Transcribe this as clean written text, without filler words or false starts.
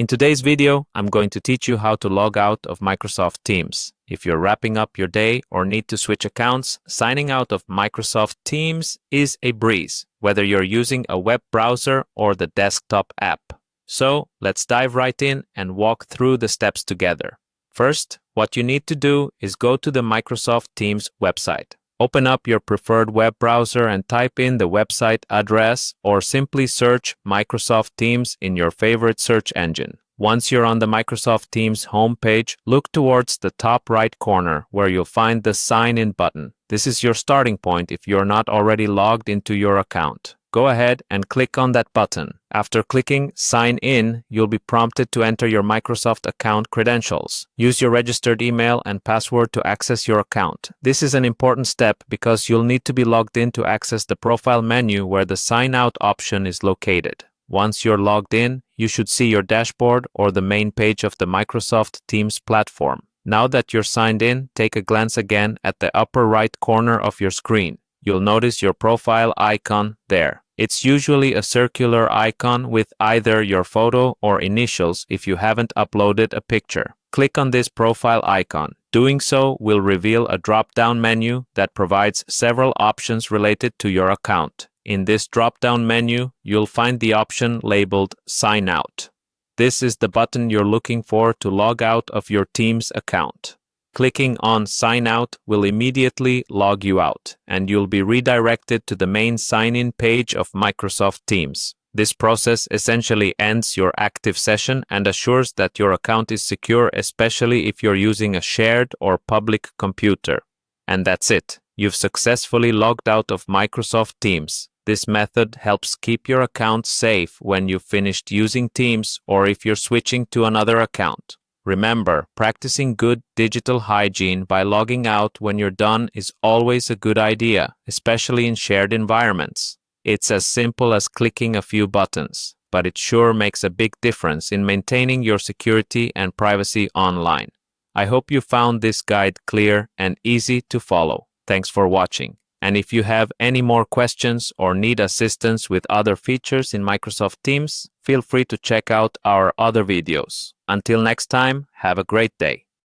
In today's video, I'm going to teach you how to log out of Microsoft Teams. If you're wrapping up your day or need to switch accounts, signing out of Microsoft Teams is a breeze, whether you're using a web browser or the desktop app. So, let's dive right in and walk through the steps together. First, what you need to do is go to the Microsoft Teams website. Open up your preferred web browser and type in the website address or simply search Microsoft Teams in your favorite search engine. Once you're on the Microsoft Teams homepage, look towards the top right corner where you'll find the Sign In button. This is your starting point if you're not already logged into your account. Go ahead and click on that button. After clicking Sign In, you'll be prompted to enter your Microsoft account credentials. Use your registered email and password to access your account. This is an important step because you'll need to be logged in to access the profile menu where the Sign Out option is located. Once you're logged in, you should see your dashboard or the main page of the Microsoft Teams platform. Now that you're signed in, take a glance again at the upper right corner of your screen. You'll notice your profile icon there. It's usually a circular icon with either your photo or initials if you haven't uploaded a picture. Click on this profile icon. Doing so will reveal a drop-down menu that provides several options related to your account. In this drop-down menu, you'll find the option labeled Sign Out. This is the button you're looking for to log out of your Teams account. Clicking on Sign Out will immediately log you out, and you'll be redirected to the main sign-in page of Microsoft Teams. This process essentially ends your active session and assures that your account is secure, especially if you're using a shared or public computer. And that's it. You've successfully logged out of Microsoft Teams. This method helps keep your account safe when you've finished using Teams or if you're switching to another account. Remember, practicing good digital hygiene by logging out when you're done is always a good idea, especially in shared environments. It's as simple as clicking a few buttons, but it sure makes a big difference in maintaining your security and privacy online. I hope you found this guide clear and easy to follow. Thanks for watching. And if you have any more questions or need assistance with other features in Microsoft Teams, feel free to check out our other videos. Until next time, have a great day.